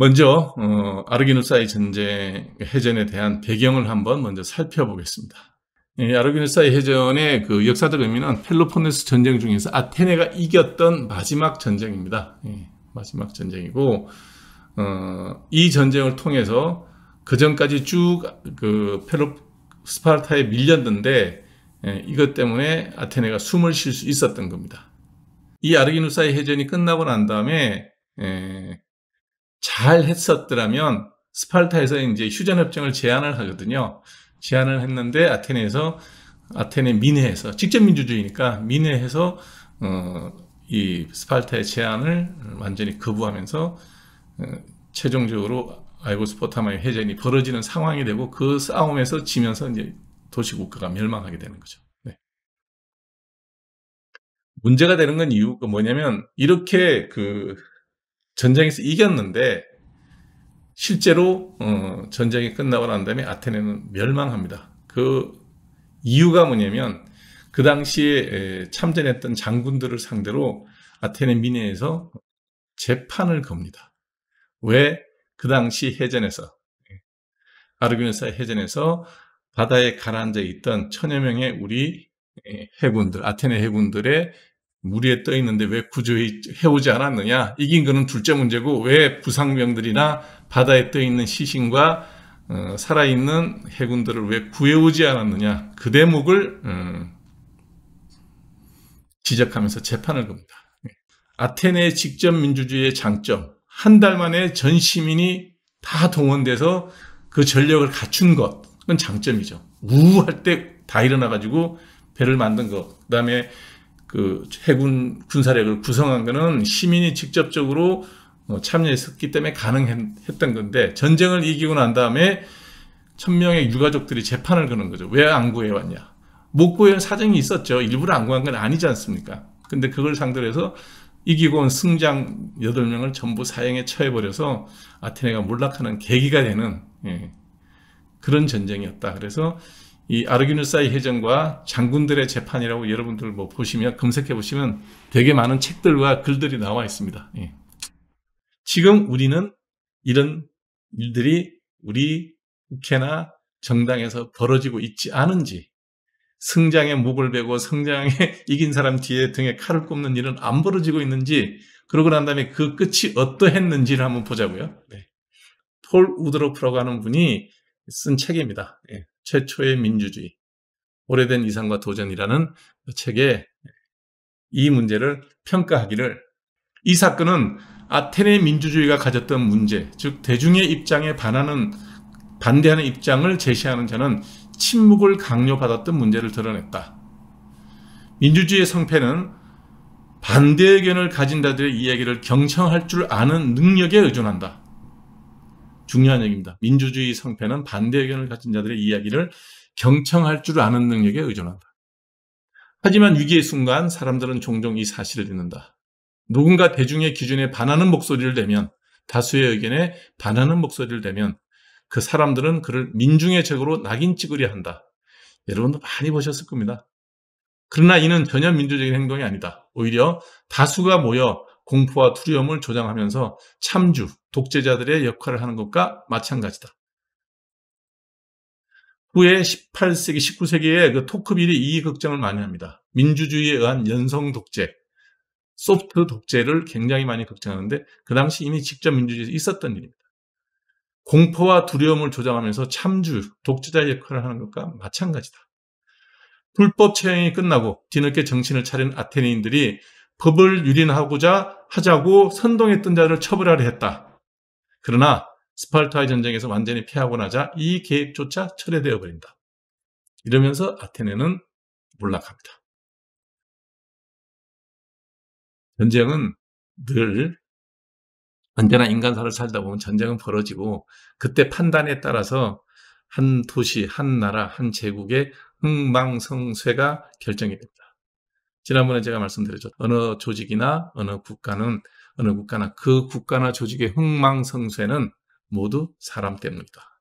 먼저 아르기누사이 전쟁 해전에 대한 배경을 한번 먼저 살펴보겠습니다. 아르기누사이 해전의 그 역사적 의미는 펠로폰네소 전쟁 중에서 아테네가 이겼던 마지막 전쟁입니다. 마지막 전쟁이고, 이 전쟁을 통해서 그 전까지 쭉 그 스파르타에 밀렸는데, 이것 때문에 아테네가 숨을 쉴 수 있었던 겁니다. 이 아르기누사이 해전이 끝나고 난 다음에 잘 했었더라면 스파르타에서 이제 휴전협정을 제안을 하거든요. 제안을 했는데 아테네 민회에서, 직접 민주주의니까 민회에서 이 스파르타의 제안을 완전히 거부하면서 최종적으로 아이고스포타마의 해전이 벌어지는 상황이 되고, 그 싸움에서 지면서 이제 도시국가가 멸망하게 되는 거죠. 네. 문제가 되는 건 이유가 뭐냐면, 이렇게 그 전쟁에서 이겼는데 실제로 전쟁이 끝나고 난 다음에 아테네는 멸망합니다. 그 이유가 뭐냐면, 그 당시에 참전했던 장군들을 상대로 아테네 민회에서 재판을 겁니다. 왜? 그 당시 해전에서, 아르기누사이 해전에서 바다에 가라앉아 있던 천여 명의 우리 해군들, 아테네 해군들의 무리에 떠 있는데 왜 구조해오지 않았느냐? 이긴 거는 둘째 문제고, 왜 부상병들이나 바다에 떠 있는 시신과 살아있는 해군들을 왜 구해오지 않았느냐? 그 대목을 지적하면서 재판을 겁니다. 아테네의 직접 민주주의의 장점, 한 달 만에 전 시민이 다 동원돼서 그 전력을 갖춘 것, 그건 장점이죠. 우할 때 다 일어나가지고 배를 만든 것, 그 다음에 그 해군 군사력을 구성한 거는 시민이 직접적으로 참여했었기 때문에 가능했던 건데, 전쟁을 이기고 난 다음에 1000명의 유가족들이 재판을 거는 거죠. 왜 안 구해왔냐? 못 구해온 사정이 있었죠. 일부러 안 구한 건 아니지 않습니까? 근데 그걸 상대로 해서 이기고 온 승장 8명을 전부 사형에 처해버려서 아테네가 몰락하는 계기가 되는 그런 전쟁이었다. 그래서 이 아르기누사이 해전과 장군들의 재판이라고 여러분들 뭐 보시면, 검색해 보시면 되게 많은 책들과 글들이 나와 있습니다. 지금 우리는 이런 일들이 우리 국회나 정당에서 벌어지고 있지 않은지, 승장에 목을 베고 승장에 이긴 사람 뒤에 등에 칼을 꼽는 일은 안 벌어지고 있는지, 그러고 난 다음에 그 끝이 어떠했는지를 한번 보자고요. 폴 우드로프라고 하는 분이 쓴 책입니다. 최초의 민주주의, 오래된 이상과 도전이라는 책에 이 문제를 평가하기를, 이 사건은 아테네 민주주의가 가졌던 문제, 즉 대중의 입장에 반대하는 입장을 제시하는 자는 침묵을 강요받았던 문제를 드러냈다. 민주주의의 성패는 반대 의견을 가진 자들의 이야기를 경청할 줄 아는 능력에 의존한다. 중요한 얘기입니다. 민주주의 성패는 반대 의견을 가진 자들의 이야기를 경청할 줄 아는 능력에 의존한다. 하지만 위기의 순간 사람들은 종종 이 사실을 잊는다. 누군가 대중의 기준에 반하는 목소리를 내면, 다수의 의견에 반하는 목소리를 내면 그 사람들은 그를 민중의 적으로 낙인 찍으려 한다. 여러분도 많이 보셨을 겁니다. 그러나 이는 전혀 민주적인 행동이 아니다. 오히려 다수가 모여 공포와 두려움을 조장하면서 참주, 독재자들의 역할을 하는 것과 마찬가지다. 후에 18세기, 19세기에 그 토크빌이 이 걱정을 많이 합니다. 민주주의에 의한 연성 독재, 소프트 독재를 굉장히 많이 걱정하는데, 그 당시 이미 직접 민주주의에 있었던 일입니다. 공포와 두려움을 조장하면서 참주, 독재자의 역할을 하는 것과 마찬가지다. 불법 채용이 끝나고 뒤늦게 정신을 차린 아테네인들이 법을 하자고 선동했던 자를 처벌하려 했다. 그러나 스파르타의 전쟁에서 완전히 패하고 나자 이 계획조차 철회되어 버린다. 이러면서 아테네는 몰락합니다. 전쟁은 늘, 언제나 인간사를 살다 보면 전쟁은 벌어지고, 그때 판단에 따라서 한 도시, 한 나라, 한 제국의 흥망성쇠가 결정이 됩니다. 지난번에 제가 말씀드렸죠. 어느 조직이나 어느 국가나 그 국가나 조직의 흥망성쇠는 모두 사람 때문이다.